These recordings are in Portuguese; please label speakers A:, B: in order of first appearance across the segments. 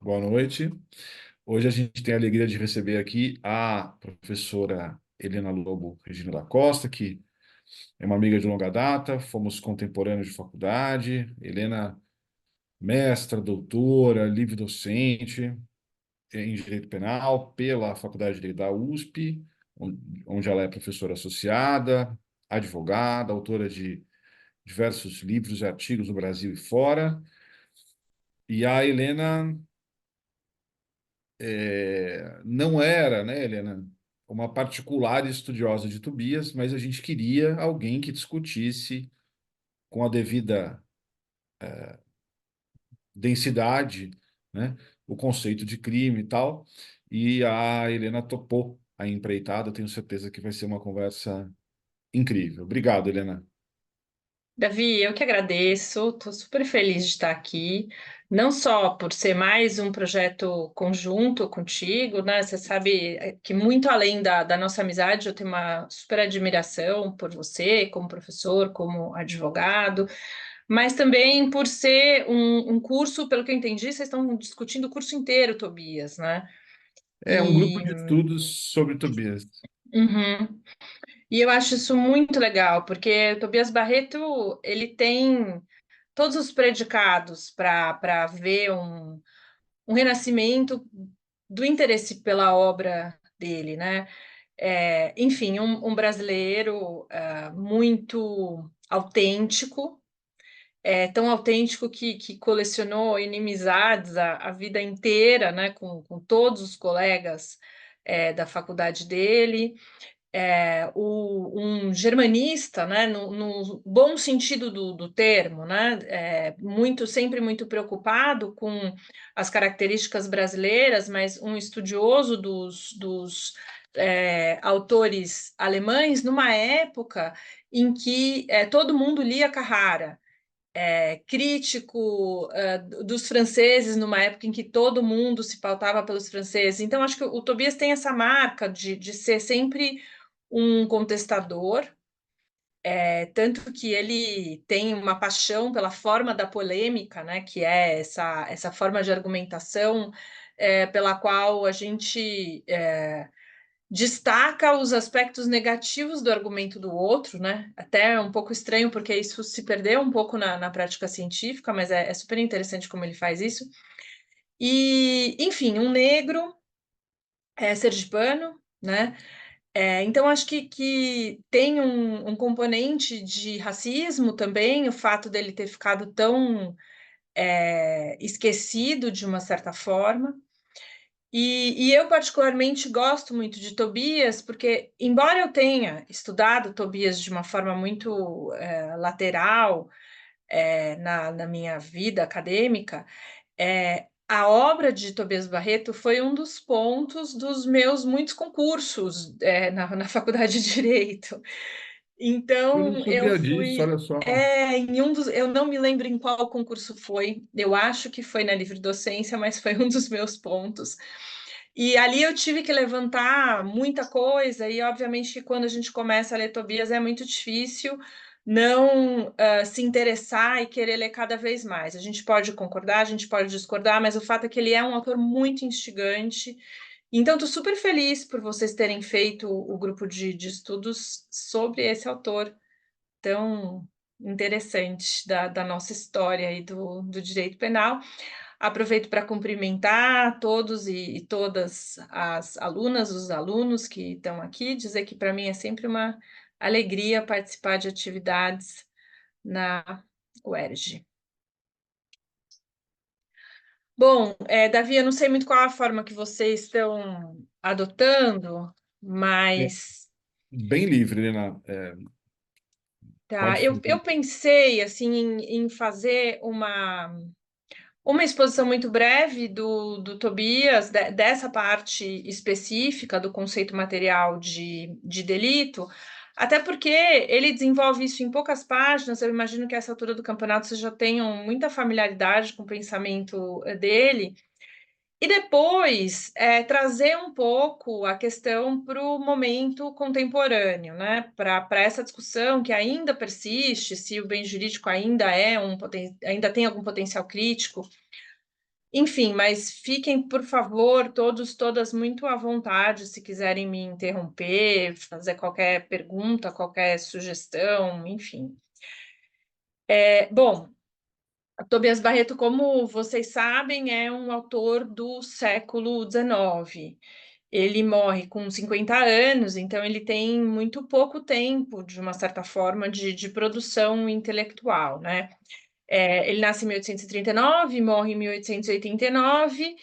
A: Boa noite. Hoje a gente tem a alegria de receber aqui a professora Helena Lobo Regina da Costa, que é uma amiga de longa data, fomos contemporâneos de faculdade. Helena, mestra, doutora, livre-docente em Direito Penal pela Faculdade de Direito da USP, onde ela é professora associada, advogada, autora de diversos livros e artigos no Brasil e fora. E a Helena não era, né, Helena, uma particular estudiosa de Tobias, mas a gente queria alguém que discutisse com a devida densidade, né, o conceito de crime e tal. E a Helena topou a empreitada. Tenho certeza que vai ser uma conversa incrível. Obrigado, Helena.
B: Davi, eu que agradeço, estou super feliz de estar aqui, não só por ser mais um projeto conjunto contigo, né? Você sabe que muito além da nossa amizade, eu tenho uma super admiração por você, como professor, como advogado, mas também por ser um curso, pelo que eu entendi, vocês estão discutindo o curso inteiro, Tobias, né?
A: É um grupo
B: E,
A: de estudos sobre Tobias.
B: uhum. E eu acho isso muito legal, porque o Tobias Barreto, ele tem todos os predicados para ver um renascimento do interesse pela obra dele, né? Enfim, um brasileiro muito autêntico, tão autêntico que colecionou inimizades a vida inteira, né, com todos os colegas da faculdade dele, um germanista, né, no bom sentido do termo, né, sempre muito preocupado com as características brasileiras, mas um estudioso dos autores alemães numa época em que todo mundo lia Carrara, crítico dos franceses numa época em que todo mundo se pautava pelos franceses. Então, acho que o Tobias tem essa marca de ser sempre um contestador, tanto que ele tem uma paixão pela forma da polêmica, né, que é essa forma de argumentação pela qual a gente destaca os aspectos negativos do argumento do outro, né? Até é um pouco estranho, porque isso se perdeu um pouco na prática científica, mas é super interessante como ele faz isso. E, enfim, um negro sergipano, né? Então, acho que tem um componente de racismo também, o fato dele ter ficado tão esquecido de uma certa forma. E eu, particularmente, gosto muito de Tobias, porque, embora eu tenha estudado Tobias de uma forma muito lateral na minha vida acadêmica, a obra de Tobias Barreto foi um dos pontos dos meus muitos concursos na Faculdade de Direito.
A: Eu não
B: Então, eu
A: sabia disso,
B: fui.
A: olha só.
B: Em um dos, eu não me lembro em qual concurso foi, eu acho que foi na livre docência, mas foi um dos meus pontos. E ali eu tive que levantar muita coisa, e obviamente que quando a gente começa a ler Tobias é muito difícil não se interessar e querer ler cada vez mais. A gente pode concordar, a gente pode discordar, mas o fato é que ele é um autor muito instigante. Então, estou super feliz por vocês terem feito o grupo de estudos sobre esse autor tão interessante da nossa história e do direito penal. Aproveito para cumprimentar todos e todas as alunas, os alunos que estão aqui, dizer que para mim é sempre uma alegria participar de atividades na UERJ. Bom, Davi, eu não sei muito qual a forma que vocês estão adotando,
A: É
B: mas
A: bem livre, Helena.
B: tá,
A: Pode
B: eu
A: fazer.
B: pensei assim em fazer uma exposição muito breve do Tobias, dessa parte específica do conceito material de delito, até porque ele desenvolve isso em poucas páginas. Eu imagino que a essa altura do campeonato vocês já tenham muita familiaridade com o pensamento dele. E depois trazer um pouco a questão para o momento contemporâneo, né? Para essa discussão que ainda persiste, se o bem jurídico ainda ainda tem algum potencial crítico. Enfim, mas fiquem, por favor, todas muito à vontade, se quiserem me interromper, fazer qualquer pergunta, qualquer sugestão, enfim. Bom, Tobias Barreto, como vocês sabem, é um autor do século XIX. Ele morre com 50 anos, então ele tem muito pouco tempo, de uma certa forma, de produção intelectual, né? Ele nasce em 1839, morre em 1889,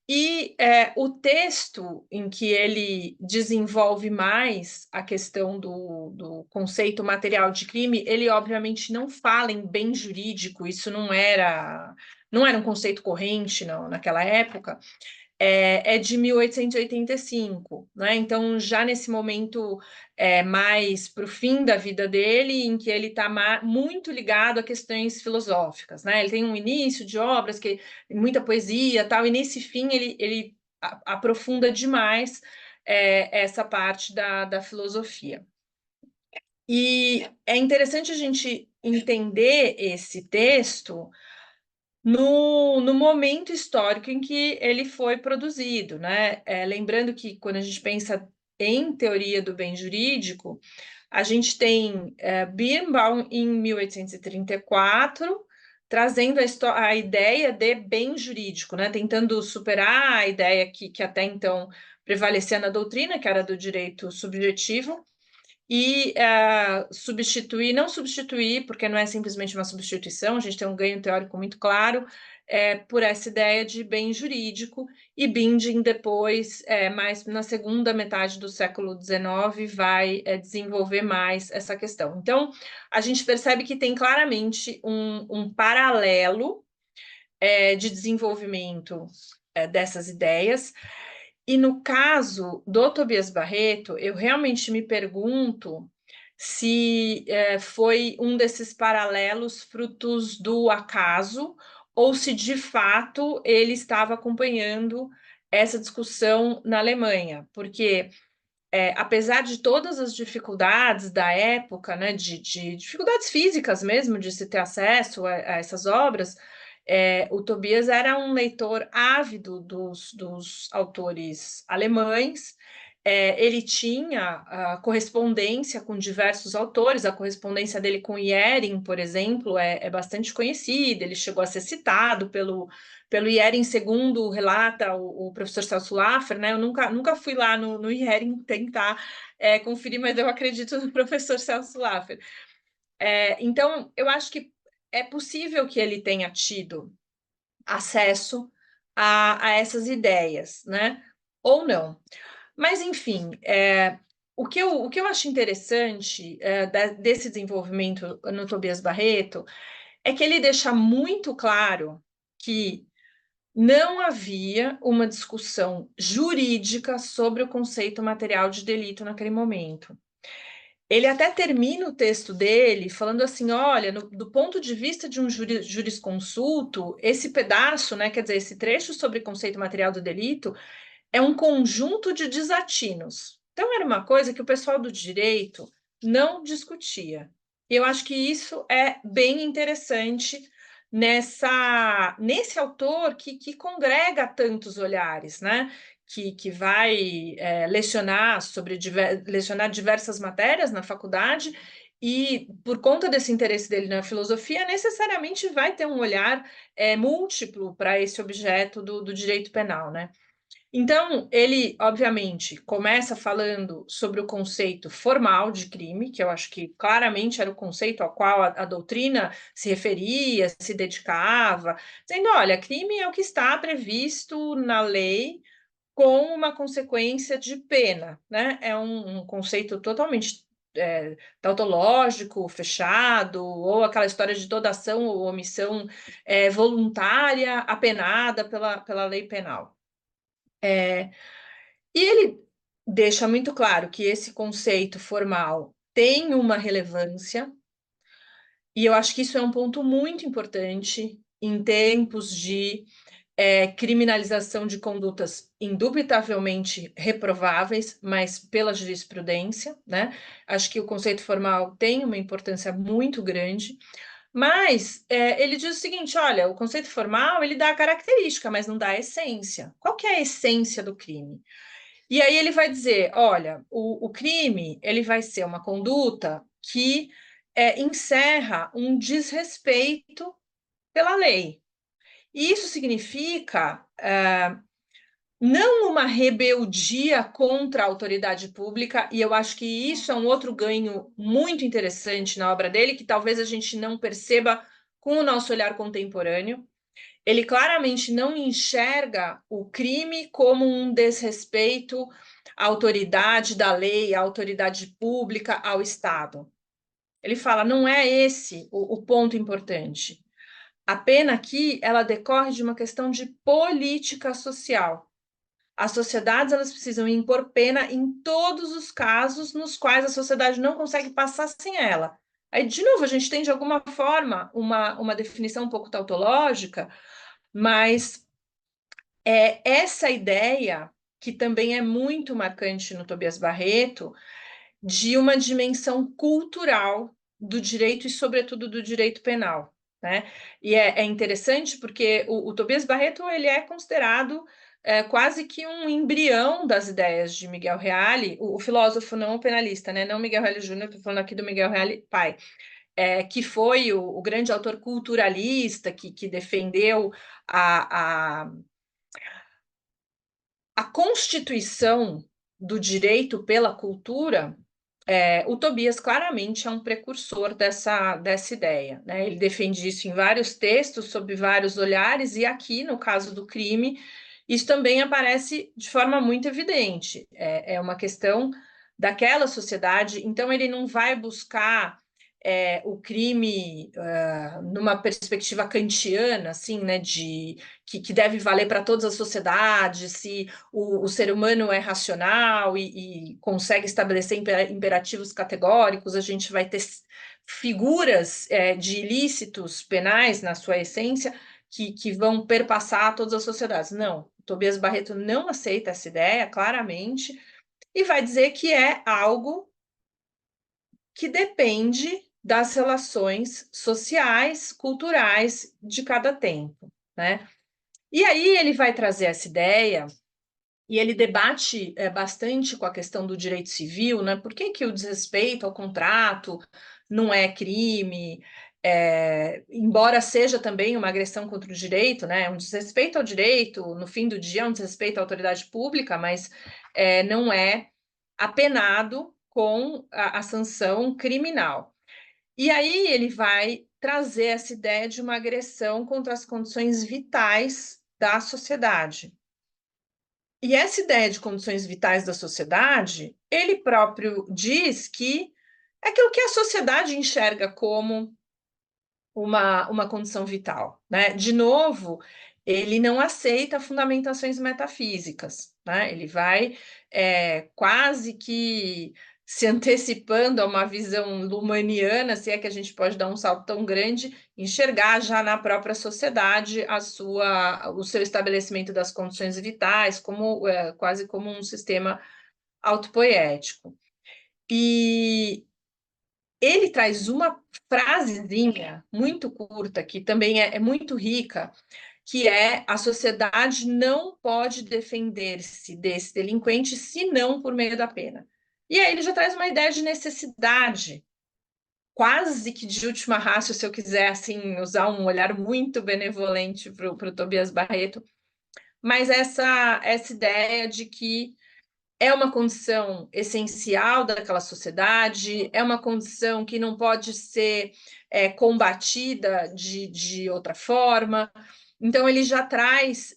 B: e o texto em que ele desenvolve mais a questão do conceito material de crime, ele obviamente não fala em bem jurídico, isso não era um conceito corrente não, naquela época, é de 1885, né? Então, já nesse momento mais para o fim da vida dele, em que ele está muito ligado a questões filosóficas, né? Ele tem um início de obras que muita poesia, tal, e nesse fim ele aprofunda demais essa parte da filosofia. E é interessante a gente entender esse texto no momento histórico em que ele foi produzido, né? Lembrando que quando a gente pensa em teoria do bem jurídico, a gente tem Birnbaum em 1834, trazendo a ideia de bem jurídico, né? Tentando superar a ideia que até então prevalecia na doutrina, que era do direito subjetivo, e não substituir, porque não é simplesmente uma substituição, a gente tem um ganho teórico muito claro, por essa ideia de bem jurídico, e Binding depois, mais na segunda metade do século XIX, vai desenvolver mais essa questão. Então, a gente percebe que tem claramente um paralelo de desenvolvimento dessas ideias, e no caso do Tobias Barreto, eu realmente me pergunto se foi um desses paralelos frutos do acaso ou se de fato ele estava acompanhando essa discussão na Alemanha, porque apesar de todas as dificuldades da época, né, de dificuldades físicas mesmo, de se ter acesso a essas obras, o Tobias era um leitor ávido dos autores alemães. Ele tinha correspondência com diversos autores, a correspondência dele com Jhering, por exemplo, é bastante conhecida, ele chegou a ser citado pelo Jhering, segundo relata o professor Celso Laffer, né? Eu nunca fui lá no Jhering tentar conferir, mas eu acredito no professor Celso Laffer. Então, eu acho que é possível que ele tenha tido acesso a essas ideias, né? Ou não. Mas, enfim, o que eu acho interessante desse desenvolvimento no Tobias Barreto é que ele deixa muito claro que não havia uma discussão jurídica sobre o conceito material de delito naquele momento. Ele até termina o texto dele falando assim: olha, do ponto de vista de um jurisconsulto, esse pedaço, né, quer dizer, esse trecho sobre conceito material do delito, é um conjunto de desatinos. Então, era uma coisa que o pessoal do direito não discutia. E eu acho que isso é bem interessante nesse autor que congrega tantos olhares, né? Que vai lecionar diversas matérias na faculdade, e por conta desse interesse dele na filosofia, necessariamente vai ter um olhar múltiplo para esse objeto do direito penal, né? Então, ele, obviamente, começa falando sobre o conceito formal de crime, que eu acho que claramente era o conceito ao qual a doutrina se referia, se dedicava, dizendo: olha, crime é o que está previsto na lei com uma consequência de pena, né? É um conceito totalmente tautológico, fechado, ou aquela história de toda ação ou omissão voluntária apenada pela lei penal. E ele deixa muito claro que esse conceito formal tem uma relevância, e eu acho que isso é um ponto muito importante em tempos de criminalização de condutas indubitavelmente reprováveis, mas pela jurisprudência, né? Acho que o conceito formal tem uma importância muito grande. Mas ele diz o seguinte, olha, o conceito formal, ele dá a característica, mas não dá a essência. Qual que é a essência do crime? E aí ele vai dizer, olha, o crime, ele vai ser uma conduta que encerra um desrespeito pela lei. E isso significa não uma rebeldia contra a autoridade pública, e eu acho que isso é um outro ganho muito interessante na obra dele, que talvez a gente não perceba com o nosso olhar contemporâneo. Ele claramente não enxerga o crime como um desrespeito à autoridade da lei, à autoridade pública, ao Estado. Ele fala, não é esse o ponto importante. A pena aqui, ela decorre de uma questão de política social. As sociedades elas precisam impor pena em todos os casos nos quais a sociedade não consegue passar sem ela. Aí, de novo, a gente tem, de alguma forma, uma definição um pouco tautológica, mas essa ideia, que também é muito marcante no Tobias Barreto, de uma dimensão cultural do direito e, sobretudo, do direito penal. Né? E é interessante porque o Tobias Barreto ele é considerado quase que um embrião das ideias de Miguel Reale, o filósofo não o penalista, né? Não Miguel Reale Júnior, estou falando aqui do Miguel Reale pai, que foi o grande autor culturalista que defendeu a, a constituição do direito pela cultura. O Tobias claramente é um precursor dessa ideia, né? Ele defende isso em vários textos, sob vários olhares, e aqui, no caso do crime, isso também aparece de forma muito evidente. É uma questão daquela sociedade, então ele não vai buscar o crime numa perspectiva kantiana, assim, né, que deve valer para todas as sociedades, se o ser humano é racional e consegue estabelecer imperativos categóricos, a gente vai ter figuras de ilícitos penais, na sua essência, que vão perpassar todas as sociedades. Não, Tobias Barreto não aceita essa ideia, claramente, e vai dizer que é algo que depende das relações sociais, culturais de cada tempo, né? E aí ele vai trazer essa ideia e ele debate bastante com a questão do direito civil, né? Por que o desrespeito ao contrato não é crime, embora seja também uma agressão contra o direito, né? Um desrespeito ao direito, no fim do dia, é um desrespeito à autoridade pública, mas não é apenado com a sanção criminal. E aí ele vai trazer essa ideia de uma agressão contra as condições vitais da sociedade. E essa ideia de condições vitais da sociedade, ele próprio diz que é aquilo que a sociedade enxerga como uma condição vital, né? De novo, ele não aceita fundamentações metafísicas, né? Ele vai quase que se antecipando a uma visão lumaniana, se é que a gente pode dar um salto tão grande, enxergar já na própria sociedade o seu estabelecimento das condições vitais como quase como um sistema autopoético. E ele traz uma frasezinha muito curta, que também é muito rica, que é: a sociedade não pode defender-se desse delinquente senão por meio da pena. E aí ele já traz uma ideia de necessidade, quase que de última ratio, se eu quiser assim, usar um olhar muito benevolente para o Tobias Barreto, mas essa ideia de que é uma condição essencial daquela sociedade, é uma condição que não pode ser combatida de outra forma. Então, ele já traz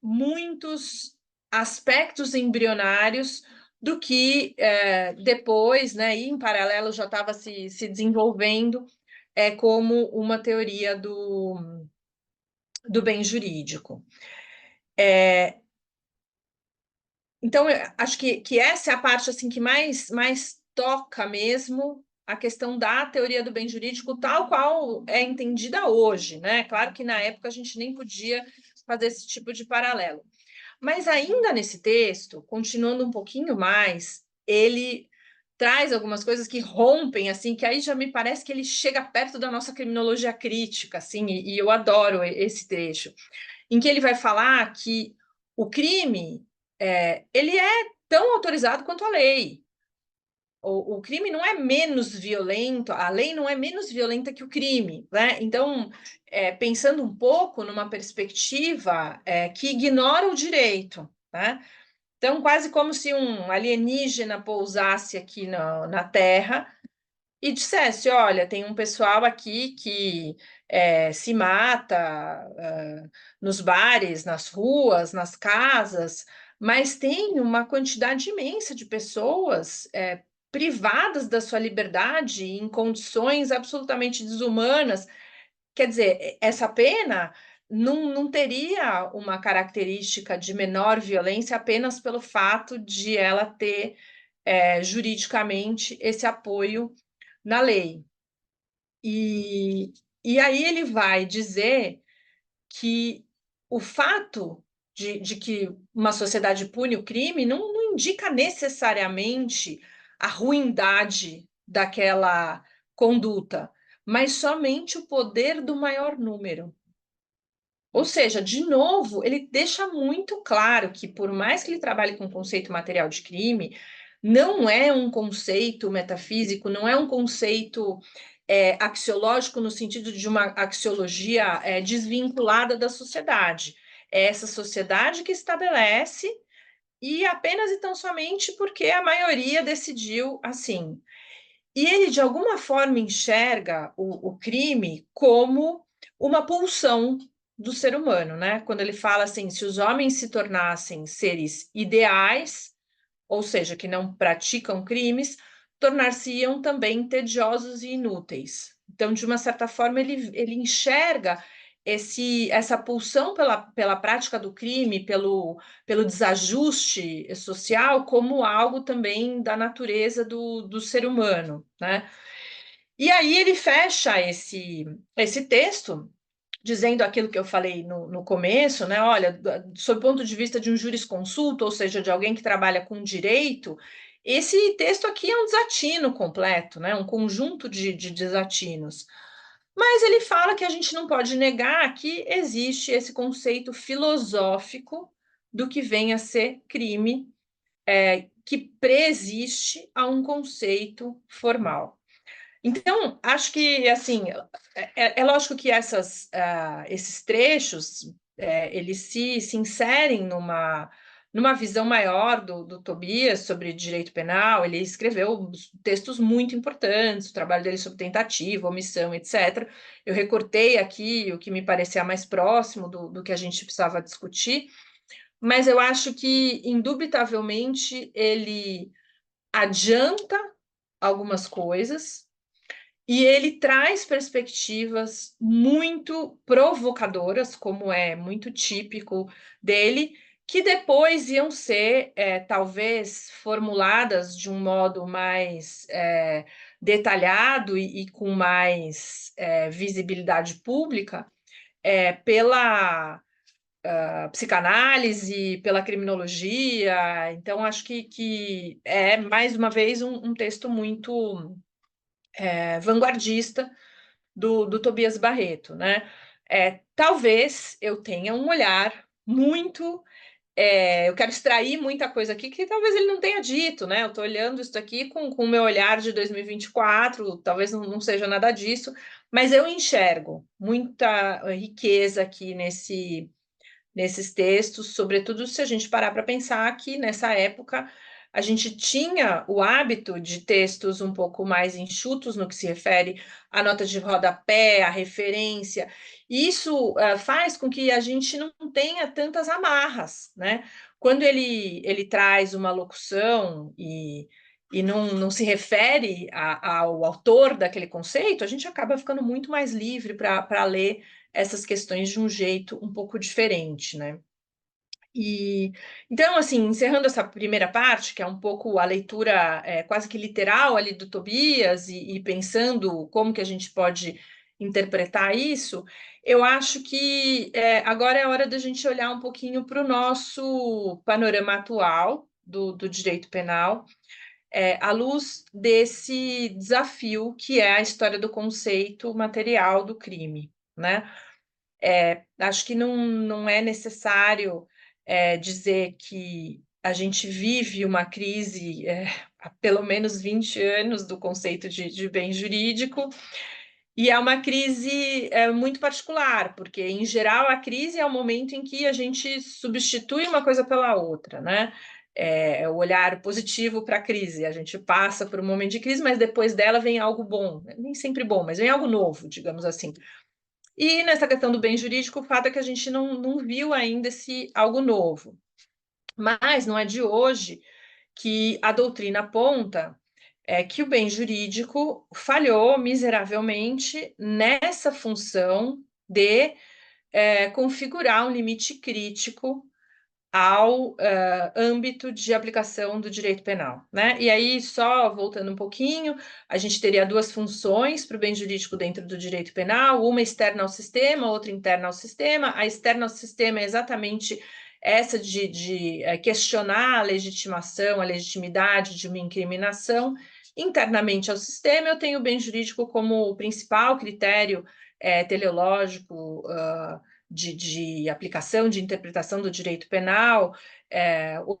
B: muitos aspectos embrionários do que depois, né, e em paralelo, já estava se desenvolvendo como uma teoria do bem jurídico. Então, eu acho que essa é a parte assim que mais toca mesmo a questão da teoria do bem jurídico, tal qual é entendida hoje, né? Claro que na época a gente nem podia fazer esse tipo de paralelo. Mas ainda nesse texto, continuando um pouquinho mais, ele traz algumas coisas que rompem, assim, que aí já me parece que ele chega perto da nossa criminologia crítica, assim, e eu adoro esse trecho, em que ele vai falar que o crime, ele é tão autorizado quanto a lei. O crime não é menos violento, a lei não é menos violenta que o crime, né? Então, pensando um pouco numa perspectiva que ignora o direito, né? Então, quase como se um alienígena pousasse aqui na Terra e dissesse: olha, tem um pessoal aqui que se mata nos bares, nas ruas, nas casas, mas tem uma quantidade imensa de pessoas privadas da sua liberdade em condições absolutamente desumanas. Quer dizer, essa pena não teria uma característica de menor violência apenas pelo fato de ela ter juridicamente esse apoio na lei. E, e aí ele vai dizer que o fato de que uma sociedade pune o crime não indica necessariamente a ruindade daquela conduta, mas somente o poder do maior número. Ou seja, de novo, ele deixa muito claro que, por mais que ele trabalhe com o conceito material de crime, não é um conceito metafísico, não é um conceito axiológico no sentido de uma axiologia desvinculada da sociedade. É essa sociedade que estabelece, e apenas e tão somente porque a maioria decidiu assim. E ele, de alguma forma, enxerga o crime como uma pulsão do ser humano, né? Quando ele fala assim, se os homens se tornassem seres ideais, ou seja, que não praticam crimes, tornar-se-iam também tediosos e inúteis. Então, de uma certa forma, ele enxerga essa pulsão pela prática do crime, pelo desajuste social, como algo também da natureza do ser humano, né? E aí ele fecha esse texto dizendo aquilo que eu falei no começo, né? Olha, sob o ponto de vista de um jurisconsulto, ou seja, de alguém que trabalha com direito, esse texto aqui é um desatino completo, né? Um conjunto de desatinos. Mas ele fala que a gente não pode negar que existe esse conceito filosófico do que vem a ser crime, que preexiste a um conceito formal. Então, acho que, assim, é lógico que esses trechos, eles se inserem numa visão maior do Tobias sobre direito penal. Ele escreveu textos muito importantes, o trabalho dele sobre tentativa, omissão, etc. Eu recortei aqui o que me parecia mais próximo do que a gente precisava discutir, mas eu acho que, indubitavelmente, ele adianta algumas coisas, e ele traz perspectivas muito provocadoras, como é muito típico dele, que depois iam ser, talvez, formuladas de um modo mais detalhado e com mais visibilidade pública, pela psicanálise, pela criminologia. Então, acho que é, mais uma vez, um texto muito vanguardista do Tobias Barreto, né? Talvez eu tenha um olhar muito. Eu quero extrair muita coisa aqui que talvez ele não tenha dito, né? Eu estou olhando isso aqui com o meu olhar de 2024, talvez não seja nada disso, mas eu enxergo muita riqueza aqui nesses textos, sobretudo se a gente parar para pensar que nessa época a gente tinha o hábito de textos um pouco mais enxutos no que se refere à nota de rodapé, à referência. E isso faz com que a gente não tenha tantas amarras, né? Quando ele traz uma locução e não se refere ao autor daquele conceito, a gente acaba ficando muito mais livre para ler essas questões de um jeito um pouco diferente, né? E então, assim, encerrando essa primeira parte, que é um pouco a leitura quase que literal ali do Tobias, e pensando como que a gente pode interpretar isso, eu acho que agora é hora da gente olhar um pouquinho para o nosso panorama atual do direito penal, à luz desse desafio que é a história do conceito material do crime, né? Acho que não é necessário dizer que a gente vive uma crise há pelo menos 20 anos do conceito de bem jurídico, e é uma crise muito particular, porque, em geral, a crise é o momento em que a gente substitui uma coisa pela outra, né? É o olhar positivo para a crise. A gente passa por um momento de crise, mas depois dela vem algo bom. Nem sempre bom, mas vem algo novo, digamos assim. E nessa questão do bem jurídico, o fato é que a gente não viu ainda esse algo novo. Mas não é de hoje que a doutrina aponta que o bem jurídico falhou miseravelmente nessa função de configurar um limite crítico ao âmbito de aplicação do direito penal, né? E aí, só voltando um pouquinho, a gente teria duas funções para o bem jurídico dentro do direito penal, uma externa ao sistema, outra interna ao sistema. A externa ao sistema é exatamente essa de questionar a legitimação, a legitimidade de uma incriminação. Internamente ao sistema, eu tenho o bem jurídico como o principal critério teleológico, de aplicação, de interpretação do direito penal,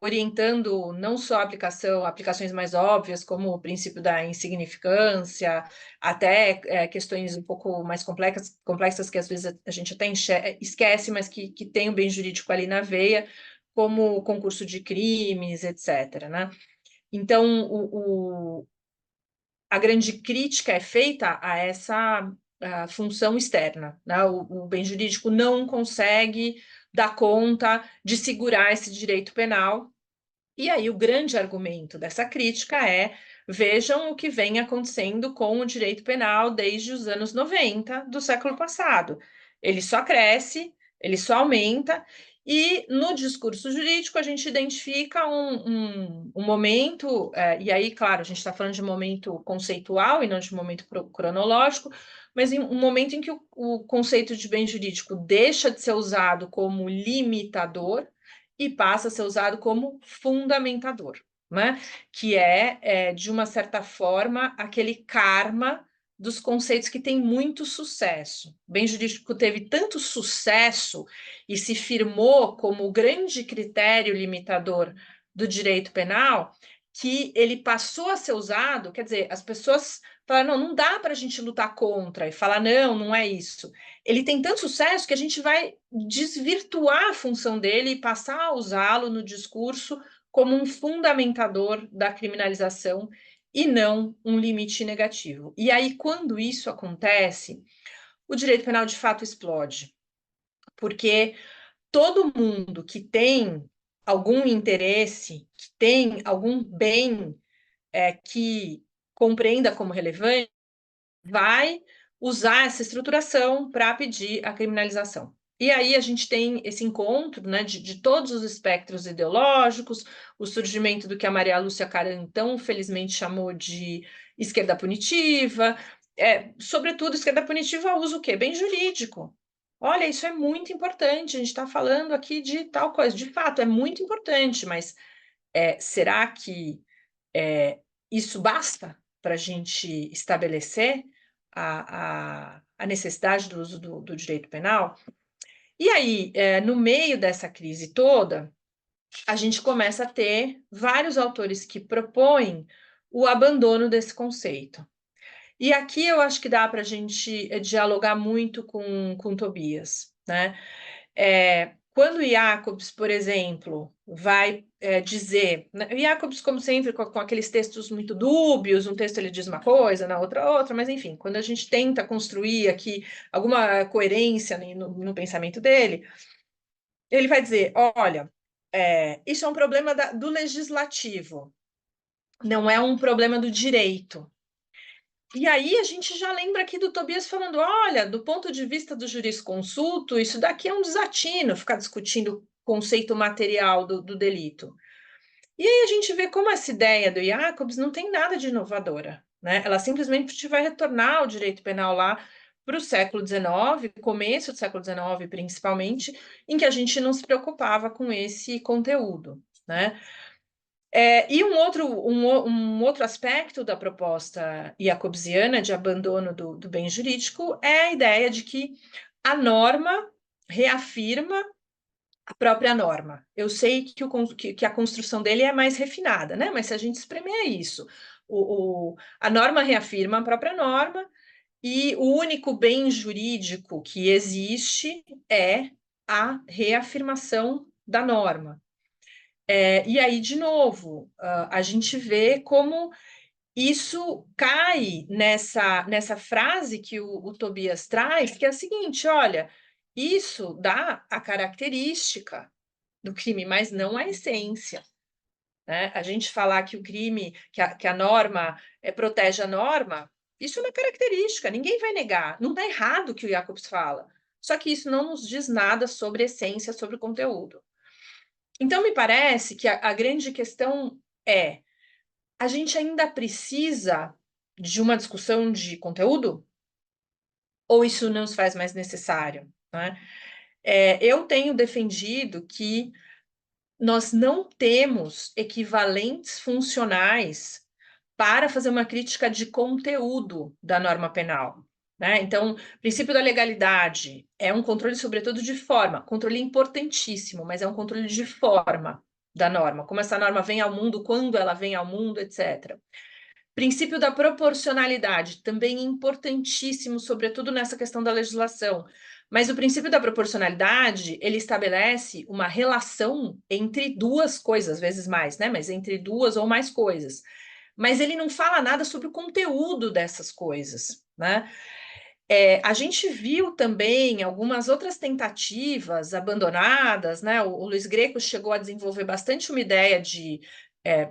B: orientando não só aplicações mais óbvias, como o princípio da insignificância, até questões um pouco mais complexas que às vezes a gente até esquece, mas que tem o bem jurídico ali na veia, como o concurso de crimes, etc., né? Então, a grande crítica é feita a essa função externa, né? O bem jurídico não consegue dar conta de segurar esse direito penal. E aí o grande argumento dessa crítica vejam o que vem acontecendo com o direito penal desde os anos 90 do século passado. Ele só cresce, ele só aumenta, e no discurso jurídico a gente identifica um momento, e aí, claro, a gente está falando de momento conceitual e não de momento cronológico, mas em um momento em que o conceito de bem jurídico deixa de ser usado como limitador e passa a ser usado como fundamentador, né? Que de uma certa forma, aquele karma dos conceitos que tem muito sucesso. O bem jurídico teve tanto sucesso e se firmou como o grande critério limitador do direito penal, que ele passou a ser usado, quer dizer, as pessoas falaram, não dá para a gente lutar contra, e falar, não é isso. Ele tem tanto sucesso que a gente vai desvirtuar a função dele e passar a usá-lo no discurso como um fundamentador da criminalização e não um limite negativo. E aí, quando isso acontece, o direito penal de fato explode, porque todo mundo que tem algum interesse, que tem algum bem que compreenda como relevante, vai usar essa estruturação para pedir a criminalização. E aí a gente tem esse encontro, né, de todos os espectros ideológicos, o surgimento do que a Maria Lúcia Caram tão felizmente chamou de esquerda punitiva, sobretudo esquerda punitiva usa o quê? Bem jurídico. Olha, isso é muito importante, a gente está falando aqui de tal coisa, de fato, é muito importante, mas será que isso basta para a gente estabelecer a necessidade do uso do direito penal? E aí, no meio dessa crise toda, a gente começa a ter vários autores que propõem o abandono desse conceito. E aqui eu acho que dá para a gente dialogar muito com Tobias, né? Quando Jacobs, por exemplo, vai dizer, né, Jacobs, como sempre, com aqueles textos muito dúbios, um texto ele diz uma coisa, na outra, mas enfim, quando a gente tenta construir aqui alguma coerência no pensamento dele, ele vai dizer, olha, isso é um problema do legislativo, não é um problema do direito. E aí a gente já lembra aqui do Tobias falando, olha, do ponto de vista do jurisconsulto, isso daqui é um desatino, ficar discutindo o conceito material do delito. E aí a gente vê como essa ideia do Jacobs não tem nada de inovadora, né? Ela simplesmente vai retornar ao direito penal lá para o século XIX, começo do século XIX principalmente, em que a gente não se preocupava com esse conteúdo, né? E um outro aspecto da proposta jacobsiana de abandono do bem jurídico é a ideia de que a norma reafirma a própria norma. Eu sei que a construção dele é mais refinada, né? Mas se a gente espremer é isso. A norma reafirma a própria norma e o único bem jurídico que existe é a reafirmação da norma. E aí, de novo, a gente vê como isso cai nessa frase que o Tobias traz, que é a seguinte: olha, isso dá a característica do crime, mas não a essência. Né? A gente falar que o crime, que a norma protege a norma, isso é uma característica, ninguém vai negar. Não está errado o que o Jacobs fala. Só que isso não nos diz nada sobre essência, sobre o conteúdo. Então, me parece que a grande questão é: a gente ainda precisa de uma discussão de conteúdo? Ou isso não se faz mais necessário? Né? Eu tenho defendido que nós não temos equivalentes funcionais para fazer uma crítica de conteúdo da norma penal. Né? Então, o princípio da legalidade é um controle, sobretudo, de forma. Controle importantíssimo, mas é um controle de forma da norma. Como essa norma vem ao mundo, quando ela vem ao mundo, etc. Princípio da proporcionalidade, também importantíssimo, sobretudo nessa questão da legislação. Mas o princípio da proporcionalidade, ele estabelece uma relação entre duas coisas, às vezes mais, né? Mas entre duas ou mais coisas. Mas ele não fala nada sobre o conteúdo dessas coisas, né? A gente viu também algumas outras tentativas abandonadas, né? O Luiz Greco chegou a desenvolver bastante uma ideia de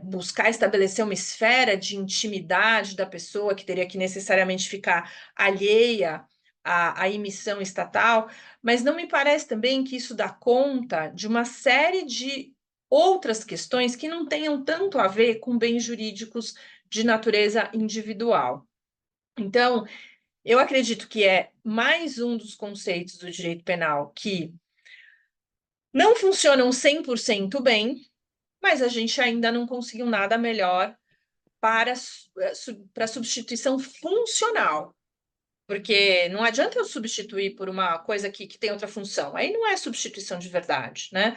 B: buscar estabelecer uma esfera de intimidade da pessoa que teria que necessariamente ficar alheia à emissão estatal, mas não me parece também que isso dá conta de uma série de outras questões que não tenham tanto a ver com bens jurídicos de natureza individual. Então, eu acredito que é mais um dos conceitos do direito penal que não funcionam 100% bem, mas a gente ainda não conseguiu nada melhor para substituição funcional. Porque não adianta eu substituir por uma coisa que tem outra função. Aí não é substituição de verdade, né?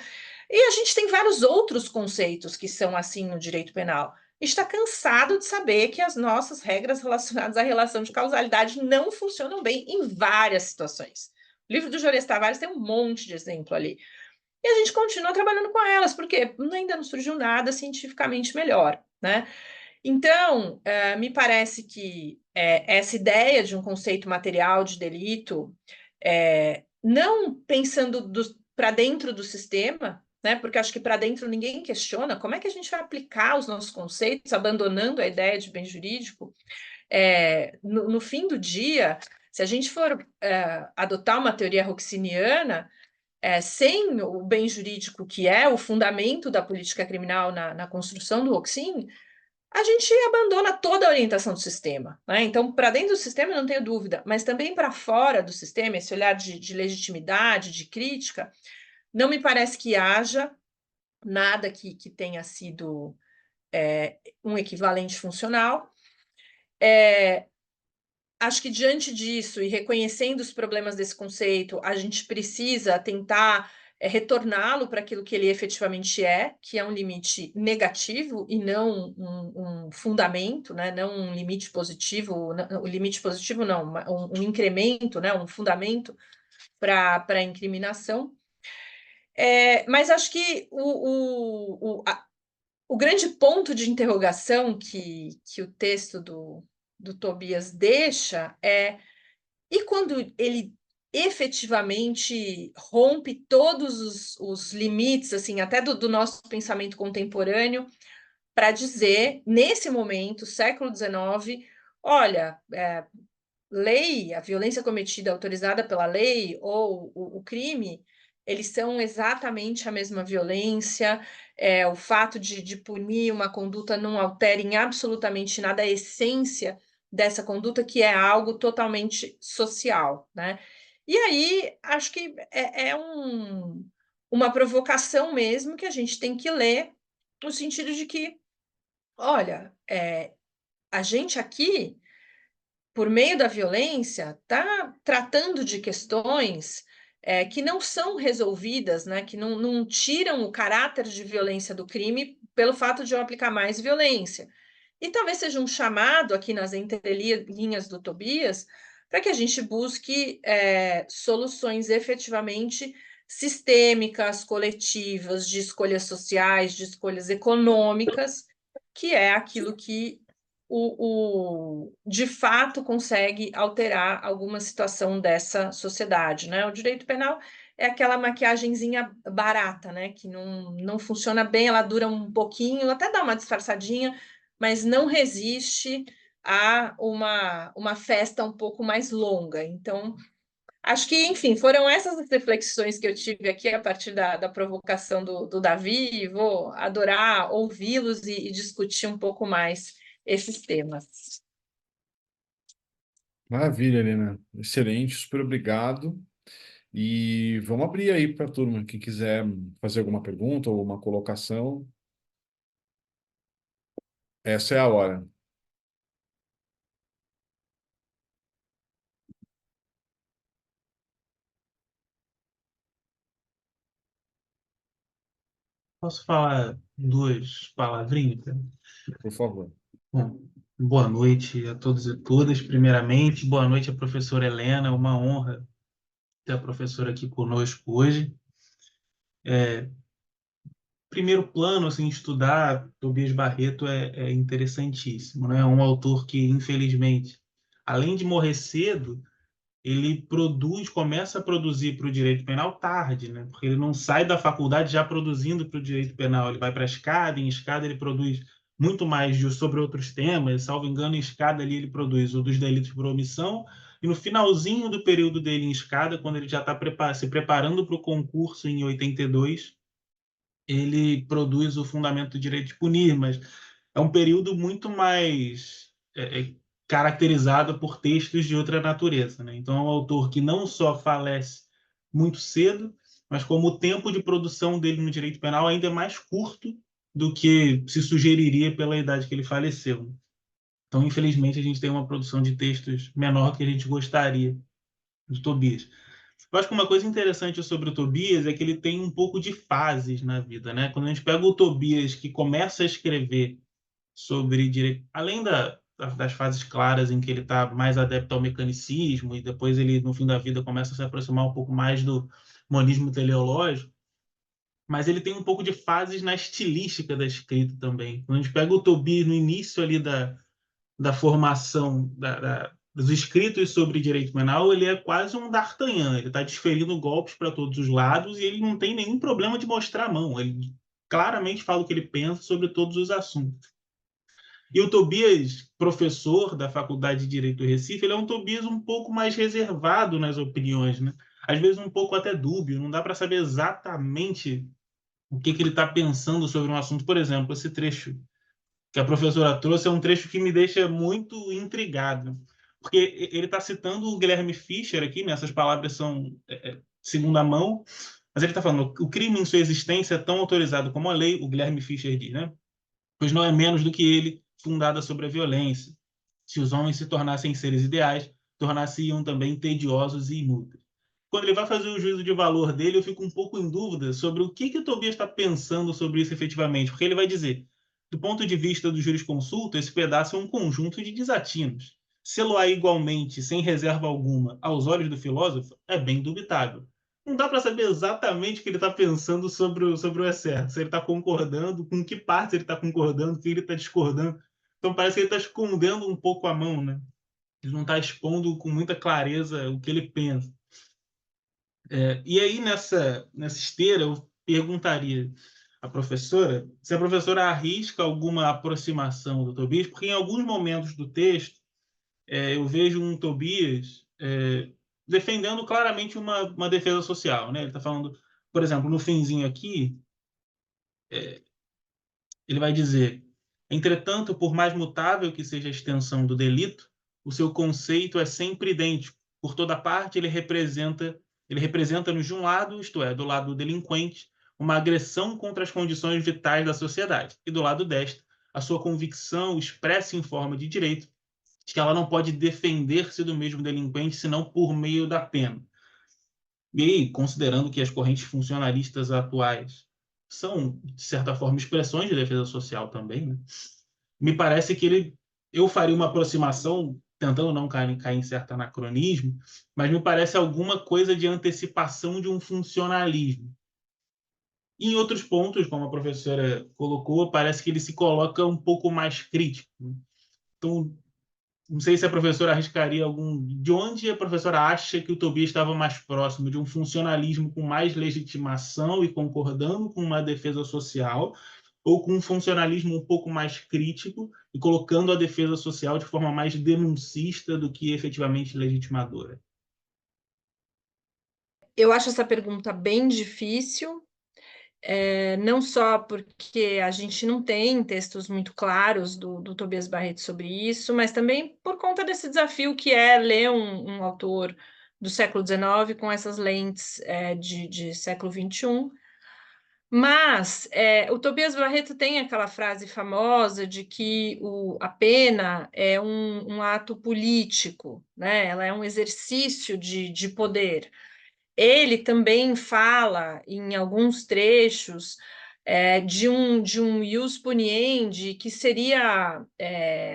B: E a gente tem vários outros conceitos que são assim no direito penal. Está cansado de saber que as nossas regras relacionadas à relação de causalidade não funcionam bem em várias situações. O livro do Juarez Tavares tem um monte de exemplo ali. E a gente continua trabalhando com elas, porque ainda não surgiu nada cientificamente melhor, né? Então, me parece que essa ideia de um conceito material de delito, não pensando para dentro do sistema, né, porque acho que para dentro ninguém questiona como é que a gente vai aplicar os nossos conceitos, abandonando a ideia de bem jurídico. No fim do dia, se a gente for adotar uma teoria roxiniana, sem o bem jurídico, que é o fundamento da política criminal na construção do Roxin, a gente abandona toda a orientação do sistema. Né? Então, para dentro do sistema, eu não tenho dúvida, mas também para fora do sistema, esse olhar de legitimidade, de crítica, não me parece que haja nada que tenha sido um equivalente funcional. Acho que diante disso e reconhecendo os problemas desse conceito, a gente precisa tentar retorná-lo para aquilo que ele efetivamente é, que é um limite negativo e não um fundamento, né? Não um limite positivo, o limite positivo não, um incremento, né? Um fundamento para a incriminação. Mas acho que o grande ponto de interrogação que o texto do Tobias deixa e quando ele efetivamente rompe todos os limites, assim, até do nosso pensamento contemporâneo, para dizer, nesse momento, século XIX, olha, lei, a violência cometida autorizada pela lei ou o crime, eles são exatamente a mesma violência. O fato de punir uma conduta não altera em absolutamente nada a essência dessa conduta, que é algo totalmente social, né? E aí, acho que uma provocação mesmo que a gente tem que ler no sentido de que, olha, a gente aqui, por meio da violência, está tratando de questões que não são resolvidas, né, que não tiram o caráter de violência do crime pelo fato de eu aplicar mais violência. E talvez seja um chamado aqui nas entrelinhas do Tobias para que a gente busque soluções efetivamente sistêmicas, coletivas, de escolhas sociais, de escolhas econômicas, que é aquilo que de fato consegue alterar alguma situação dessa sociedade, né? O direito penal é aquela maquiagenzinha barata, né? Que não funciona bem, ela dura um pouquinho, até dá uma disfarçadinha, mas não resiste a uma festa um pouco mais longa. Então, acho que, enfim, foram essas as reflexões que eu tive aqui a partir da provocação do Davi, e vou adorar ouvi-los e discutir um pouco mais esses temas.
A: Maravilha, Helena. Excelente, super obrigado. E vamos abrir aí para a turma. Quem quiser fazer alguma pergunta ou uma colocação, essa é a hora.
C: Posso falar duas palavrinhas?
A: Por favor.
C: Bom, boa noite a todos e todas. Primeiramente, boa noite à professora Helena. É uma honra ter a professora aqui conosco hoje. Primeiro plano, assim, estudar Tobias Barreto é interessantíssimo, né? É um autor que, infelizmente, além de morrer cedo, ele começa a produzir para o direito penal tarde, né? Porque ele não sai da faculdade já produzindo para o direito penal. Ele vai para a escada, em escada ele produz muito mais sobre outros temas. Salvo engano, em escada ali ele produz o dos delitos por omissão. E no finalzinho do período dele em escada, quando ele já está se preparando para o concurso em 82, ele produz o Fundamento do Direito de Punir, mas é um período muito mais caracterizado por textos de outra natureza, né? Então é um autor que não só falece muito cedo, mas como o tempo de produção dele no direito penal ainda é mais curto do que se sugeriria pela idade que ele faleceu. Então, infelizmente, a gente tem uma produção de textos menor do que a gente gostaria do Tobias. Eu acho que uma coisa interessante sobre o Tobias é que ele tem um pouco de fases na vida, né? Quando a gente pega o Tobias que começa a escrever sobre direito, além das fases claras em que ele está mais adepto ao mecanicismo e depois ele, no fim da vida, começa a se aproximar um pouco mais do monismo teleológico, mas ele tem um pouco de fases na estilística da escrita também. Quando a gente pega o Tobias no início ali da formação dos escritos sobre direito penal, ele é quase um D'Artagnan. Ele está desferindo golpes para todos os lados e ele não tem nenhum problema de mostrar a mão. Ele claramente fala o que ele pensa sobre todos os assuntos. E o Tobias, professor da Faculdade de Direito do Recife, ele é um Tobias um pouco mais reservado nas opiniões, né? Às vezes um pouco até dúbio, não dá para saber exatamente o que ele está pensando sobre um assunto. Por exemplo, esse trecho que a professora trouxe é um trecho que me deixa muito intrigado, porque ele está citando o Guilherme Fischer aqui, né? Essas palavras são segunda mão, mas ele está falando o crime em sua existência é tão autorizado como a lei, o Guilherme Fischer diz, né? Pois não é menos do que ele, fundada sobre a violência. Se os homens se tornassem seres ideais, tornar-se-iam também tediosos e inúteis. Quando ele vai fazer o juízo de valor dele, eu fico um pouco em dúvida sobre o que o Tobias está pensando sobre isso efetivamente, porque ele vai dizer, do ponto de vista do jurisconsulto, esse pedaço é um conjunto de desatinos. Sê-lo-á igualmente, sem reserva alguma, aos olhos do filósofo, é bem dubitável. Não dá para saber exatamente o que ele está pensando sobre o excesso. Se ele está concordando, com que partes ele está concordando, com que ele está discordando. Então parece que ele está escondendo um pouco a mão, né? Ele não está expondo com muita clareza o que ele pensa. E aí, nessa esteira, eu perguntaria à professora se a professora arrisca alguma aproximação do Tobias, porque em alguns momentos do texto eu vejo um Tobias defendendo claramente uma defesa social, né? Ele está falando, por exemplo, no finzinho aqui, ele vai dizer: entretanto, por mais mutável que seja a extensão do delito, o seu conceito é sempre idêntico. Por toda parte, ele representa-nos de um lado, isto é, do lado do delinquente, uma agressão contra as condições vitais da sociedade. E do lado desta, a sua convicção expressa em forma de direito de que ela não pode defender-se do mesmo delinquente senão por meio da pena. E aí, considerando que as correntes funcionalistas atuais são, de certa forma, expressões de defesa social também, né? Me parece que eu faria uma aproximação, tentando não cair em certo anacronismo, mas me parece alguma coisa de antecipação de um funcionalismo. Em outros pontos, como a professora colocou, parece que ele se coloca um pouco mais crítico, né? Então, não sei se a professora arriscaria algum. De onde a professora acha que o Tobias estava mais próximo de um funcionalismo com mais legitimação e concordando com uma defesa social, ou com um funcionalismo um pouco mais crítico e colocando a defesa social de forma mais denuncista do que efetivamente legitimadora?
B: Eu acho essa pergunta bem difícil, não só porque a gente não tem textos muito claros do Tobias Barreto sobre isso, mas também por conta desse desafio que é ler um autor do século XIX com essas lentes de século XXI. Mas o Tobias Barreto tem aquela frase famosa de que a pena é um ato político, né? Ela é um exercício de poder. Ele também fala em alguns trechos de um ius puniendi, que seria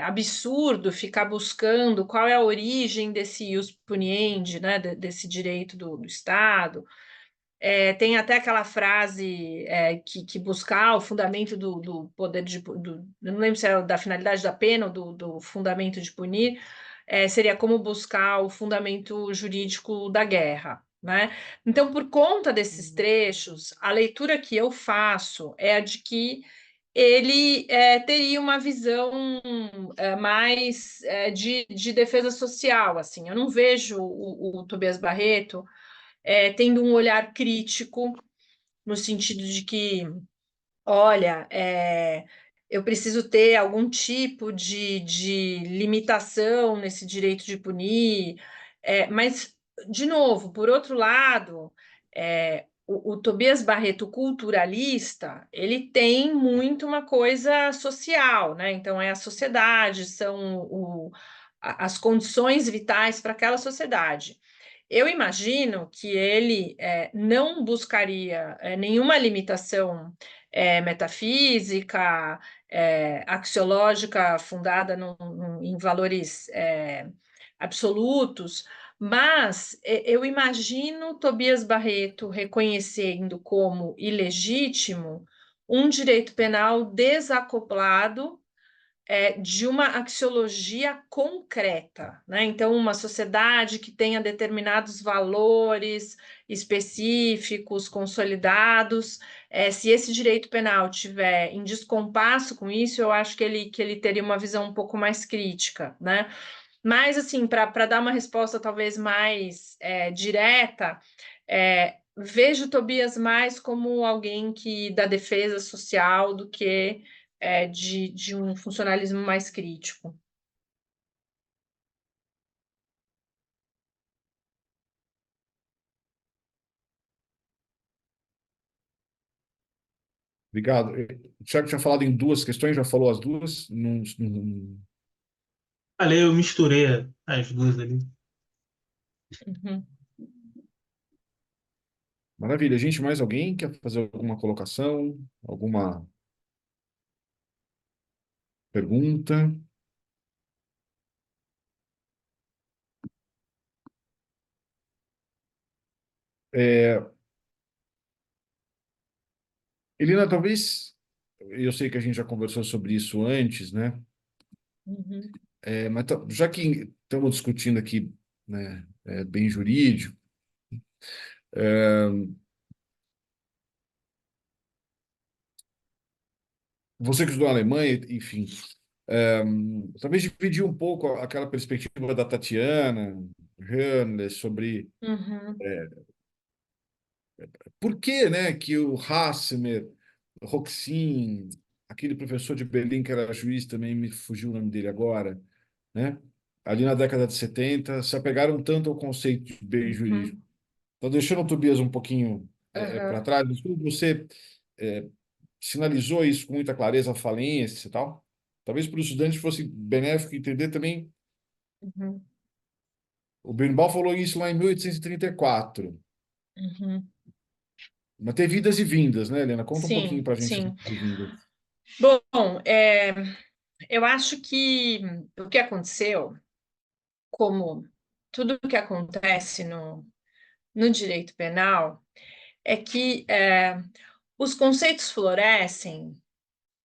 B: absurdo ficar buscando qual é a origem desse ius puniendi, né, desse direito do Estado. Tem até aquela frase que buscar o fundamento do poder eu não lembro se é da finalidade da pena ou do fundamento de punir, seria como buscar o fundamento jurídico da guerra, né? Então, por conta desses trechos, a leitura que eu faço é a de que ele teria uma visão mais de defesa social, assim. Eu não vejo o Tobias Barreto tendo um olhar crítico, no sentido de que, olha, eu preciso ter algum tipo de limitação nesse direito de punir, mas, de novo, por outro lado, o Tobias Barreto culturalista, ele tem muito uma coisa social, né? Então, é a sociedade, são as condições vitais para aquela sociedade. Eu imagino que ele não buscaria nenhuma limitação metafísica, axiológica, fundada em valores absolutos, mas eu imagino Tobias Barreto reconhecendo como ilegítimo um direito penal desacoplado de uma axiologia concreta, né? Então, uma sociedade que tenha determinados valores específicos, consolidados, se esse direito penal tiver em descompasso com isso, eu acho que ele teria uma visão um pouco mais crítica, né? Mas, assim, para dar uma resposta talvez mais direta, vejo Tobias mais como alguém que da defesa social do que de um funcionalismo mais crítico.
A: Obrigado. O Thiago tinha falado em duas questões, já falou as duas.
C: Olha, eu misturei as duas ali.
B: Uhum.
A: Maravilha. Gente, mais alguém quer fazer alguma colocação? Alguma pergunta? É, Elina, talvez, eu sei que a gente já conversou sobre isso antes, né?
B: Uhum.
A: Mas já que estamos discutindo aqui, né, bem jurídico, é, você que estudou na Alemanha, enfim, talvez dividir um pouco aquela perspectiva da Tatiana Höhnle sobre
B: Uhum.
A: por que, né, que o Hassemer, o Roxin, aquele professor de Berlim que era juiz também, me fugiu o nome dele agora, né? Ali na década de 70, se apegaram tanto ao conceito de bem jurídico.
B: Uhum.
A: Estou deixando o Tobias um pouquinho para
B: Aham.
A: trás do estudo, você é, sinalizou isso com muita clareza, a falência e tal. Talvez para os estudantes fosse benéfico entender também.
B: Uhum.
A: O Birnbaum falou isso lá em 1834.
B: Uhum.
A: Mas teve idas e vindas, né, Helena? Conta um pouquinho
B: Sim,
A: para a gente das
B: sim.
A: idas e vindas.
B: Bom, eu acho que o que aconteceu, como tudo o que acontece no direito penal, é que os conceitos florescem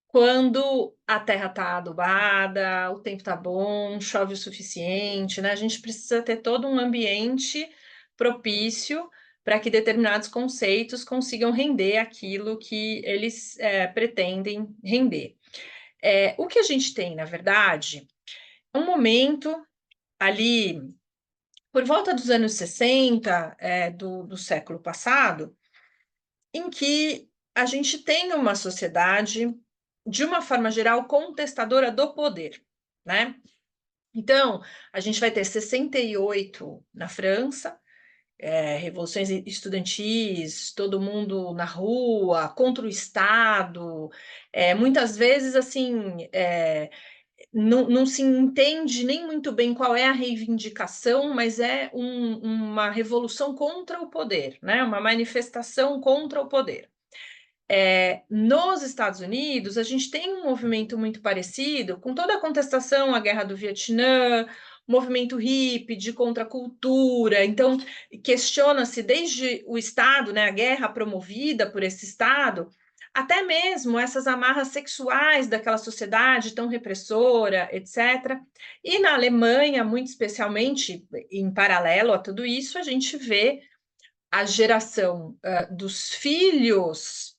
B: quando a terra está adubada, o tempo está bom, chove o suficiente, né? A gente precisa ter todo um ambiente propício para que determinados conceitos consigam render aquilo que eles pretendem render. O que a gente tem, na verdade, é um momento ali, por volta dos anos 60, do século passado, em que a gente tem uma sociedade, de uma forma geral, contestadora do poder, né? Então, a gente vai ter 68 na França, revoluções estudantis, todo mundo na rua, contra o Estado, muitas vezes, assim, não se entende nem muito bem qual é a reivindicação, mas é uma revolução contra o poder, né? Uma manifestação contra o poder. Nos Estados Unidos, a gente tem um movimento muito parecido, com toda a contestação à guerra do Vietnã, movimento hippie de contracultura. Então, questiona-se desde o Estado, né, a guerra promovida por esse Estado, até mesmo essas amarras sexuais daquela sociedade tão repressora, etc. E na Alemanha, muito especialmente, em paralelo a tudo isso, a gente vê a geração dos filhos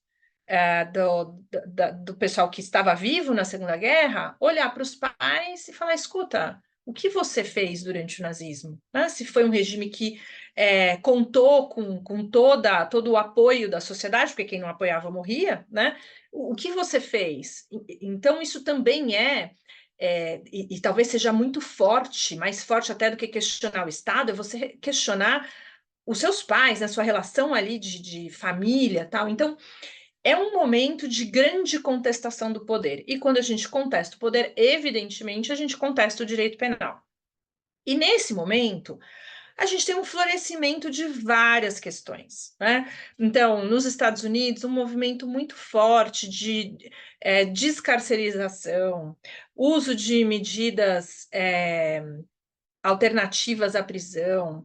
B: do pessoal que estava vivo na Segunda Guerra, olhar para os pais e falar: escuta, o que você fez durante o nazismo? Né? Se foi um regime que contou com todo o apoio da sociedade, porque quem não apoiava morria, né? O que você fez? Então, isso também e talvez seja muito forte, mais forte até do que questionar o Estado, é você questionar os seus pais, né, sua relação ali de família, tal. Então, é um momento de grande contestação do poder. E quando a gente contesta o poder, evidentemente, a gente contesta o direito penal. E nesse momento, a gente tem um florescimento de várias questões, né? Então, nos Estados Unidos, um movimento muito forte de descarcerização, uso de medidas alternativas à prisão,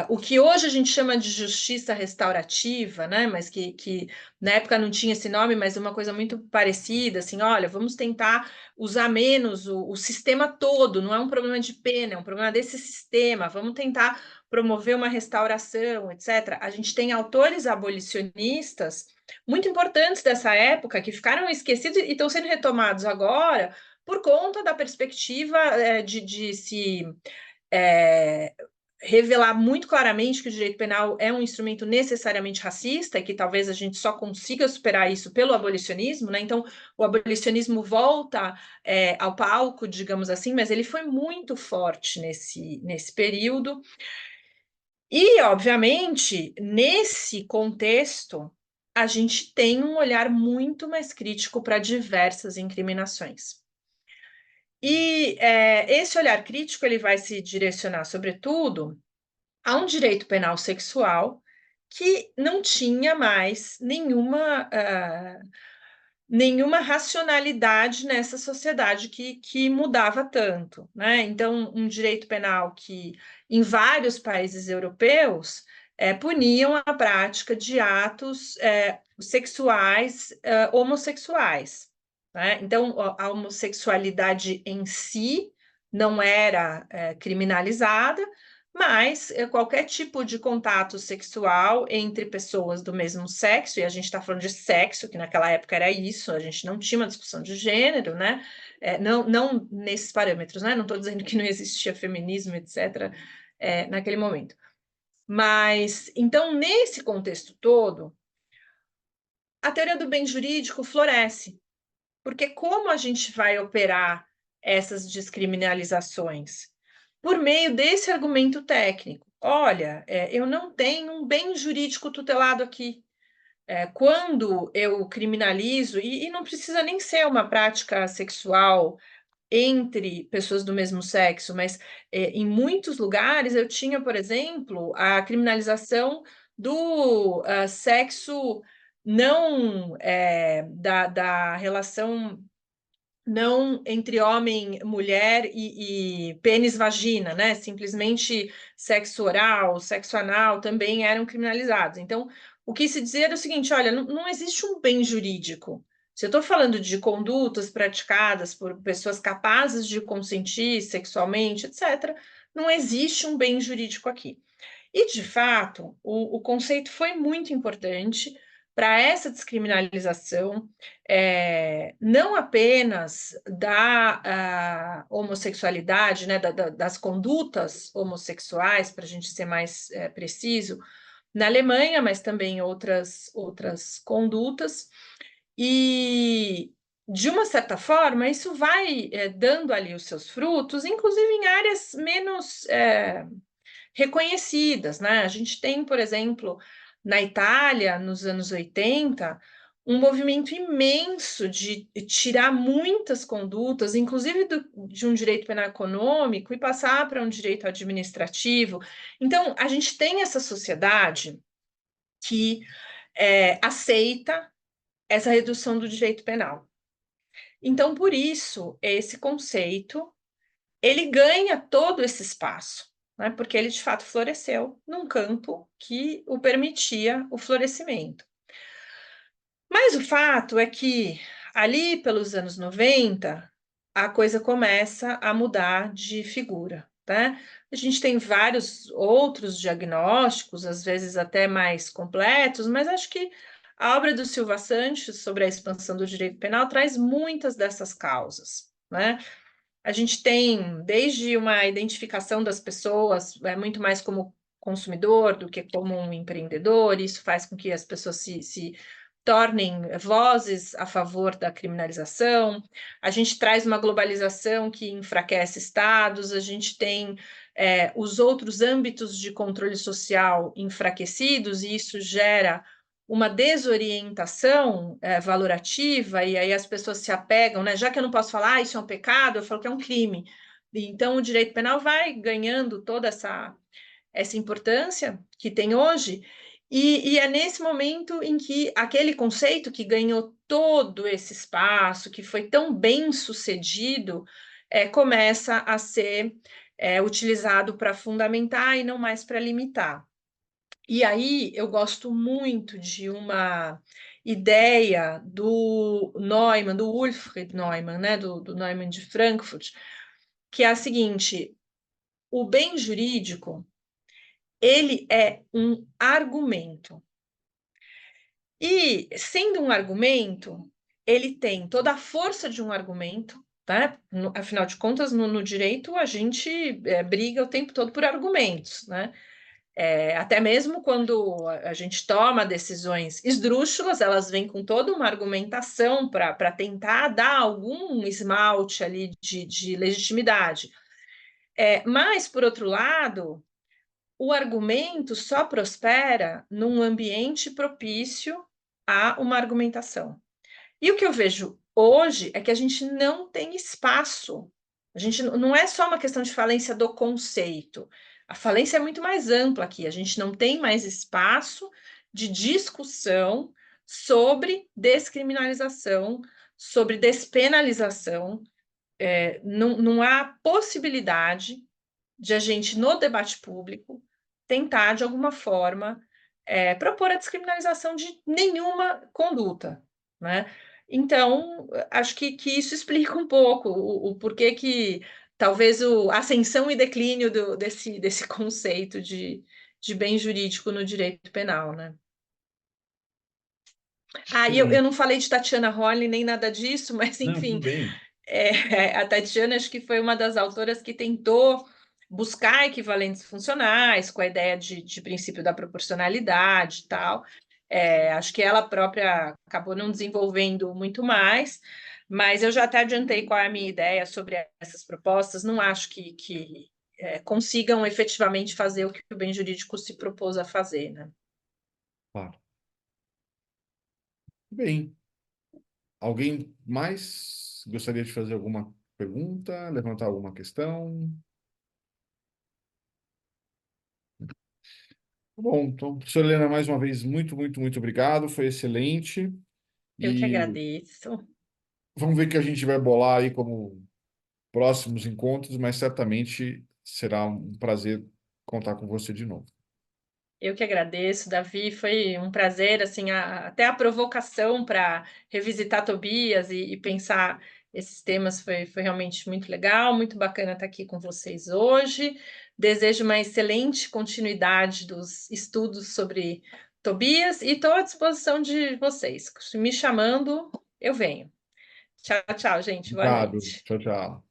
B: o que hoje a gente chama de justiça restaurativa, né? Mas que na época não tinha esse nome, mas é uma coisa muito parecida, assim, olha, vamos tentar usar menos o sistema todo, não é um problema de pena, é um problema desse sistema, vamos tentar promover uma restauração, etc. A gente tem autores abolicionistas muito importantes dessa época que ficaram esquecidos e estão sendo retomados agora por conta da perspectiva de se é, revelar muito claramente que o direito penal é um instrumento necessariamente racista e que talvez a gente só consiga superar isso pelo abolicionismo, né? Então, o abolicionismo volta ao palco, digamos assim, mas ele foi muito forte nesse período. E, obviamente, nesse contexto, a gente tem um olhar muito mais crítico para diversas incriminações. E esse olhar crítico ele vai se direcionar, sobretudo, a um direito penal sexual que não tinha mais nenhuma racionalidade nessa sociedade que mudava tanto, né? Então, um direito penal que, em vários países europeus, puniam a prática de atos sexuais homossexuais, né? Então, a homossexualidade em si não era criminalizada, mas qualquer tipo de contato sexual entre pessoas do mesmo sexo, e a gente está falando de sexo, que naquela época era isso, a gente não tinha uma discussão de gênero, né? Não nesses parâmetros, né? Não estou dizendo que não existia feminismo, etc., naquele momento. Mas, então, nesse contexto todo, a teoria do bem jurídico floresce, porque como a gente vai operar essas descriminalizações? Por meio desse argumento técnico. Olha, eu não tenho um bem jurídico tutelado aqui. quando eu criminalizo, e não precisa nem ser uma prática sexual entre pessoas do mesmo sexo, mas em muitos lugares eu tinha, por exemplo, a criminalização do sexo não da relação não entre homem, mulher e pênis-vagina, né? Simplesmente sexo oral, sexo anal também eram criminalizados. Então, o que se dizia era o seguinte: olha, não existe um bem jurídico. Se eu estou falando de condutas praticadas por pessoas capazes de consentir sexualmente, etc., não existe um bem jurídico aqui. E, de fato, o conceito foi muito importante para essa descriminalização, não apenas da homossexualidade, né, das condutas homossexuais, para a gente ser mais preciso, na Alemanha, mas também outras condutas. E, de uma certa forma, isso vai dando ali os seus frutos, inclusive em áreas menos reconhecidas, né? A gente tem, por exemplo, na Itália, nos anos 80, um movimento imenso de tirar muitas condutas, inclusive de um direito penal econômico, e passar para um direito administrativo. Então, a gente tem essa sociedade que aceita essa redução do direito penal. Então, por isso, esse conceito ele ganha todo esse espaço, né? Porque ele de fato floresceu num campo que o permitia o florescimento. Mas o fato é que ali pelos anos 90 a coisa começa a mudar de figura, né? A gente tem vários outros diagnósticos, às vezes até mais completos, mas acho que a obra do Silva Sanches sobre a expansão do direito penal traz muitas dessas causas, né? A gente tem desde uma identificação das pessoas, muito mais como consumidor do que como um empreendedor, isso faz com que as pessoas se tornem vozes a favor da criminalização. A gente traz uma globalização que enfraquece estados, a gente tem os outros âmbitos de controle social enfraquecidos, e isso gera uma desorientação valorativa, e aí as pessoas se apegam, né? Já que eu não posso falar, isso é um pecado, eu falo que é um crime. Então, o direito penal vai ganhando toda essa importância que tem hoje, e é nesse momento em que aquele conceito que ganhou todo esse espaço, que foi tão bem sucedido, começa a ser utilizado para fundamentar e não mais para limitar. E aí eu gosto muito de uma ideia do Neumann, do Wilfried Neumann, né, do Neumann de Frankfurt, que é a seguinte: o bem jurídico, ele é um argumento. E, sendo um argumento, ele tem toda a força de um argumento, tá? Afinal de contas, no direito, a gente briga o tempo todo por argumentos, né? Até mesmo quando a gente toma decisões esdrúxulas, elas vêm com toda uma argumentação para tentar dar algum esmalte ali de legitimidade. Mas, por outro lado, o argumento só prospera num ambiente propício a uma argumentação. E o que eu vejo hoje é que a gente não tem espaço. A gente não é só uma questão de falência do conceito. A falência é muito mais ampla aqui. A gente não tem mais espaço de discussão sobre descriminalização, sobre despenalização. Não há possibilidade de a gente, no debate público, tentar, de alguma forma, propor a descriminalização de nenhuma conduta, né? Então, acho que isso explica um pouco o porquê que talvez a ascensão e declínio desse conceito de bem jurídico no direito penal, né? E eu não falei de Tatiana Holling nem nada disso, mas,
A: Não,
B: enfim,
A: tudo bem.
B: a Tatiana acho que foi uma das autoras que tentou buscar equivalentes funcionais com a ideia de princípio da proporcionalidade e tal. Acho que ela própria acabou não desenvolvendo muito mais, mas eu já até adiantei qual é a minha ideia sobre essas propostas. Não acho que consigam efetivamente fazer o que o bem jurídico se propôs a fazer, né?
A: Claro. Bem, alguém mais gostaria de fazer alguma pergunta, levantar alguma questão? Bom, então, professora Helena, mais uma vez, muito, muito, muito obrigado, foi excelente.
B: Eu que
A: E
B: agradeço.
A: vamos ver o que a gente vai bolar aí como próximos encontros, mas certamente será um prazer contar com você de novo.
B: Eu que agradeço, Davi. Foi um prazer, assim, até a provocação para revisitar Tobias e pensar esses temas foi realmente muito legal, muito bacana estar aqui com vocês hoje. Desejo uma excelente continuidade dos estudos sobre Tobias e estou à disposição de vocês. Me chamando, eu venho. Tchau, tchau, gente. Boa
A: Obrigado.
B: noite.
A: Tchau, tchau.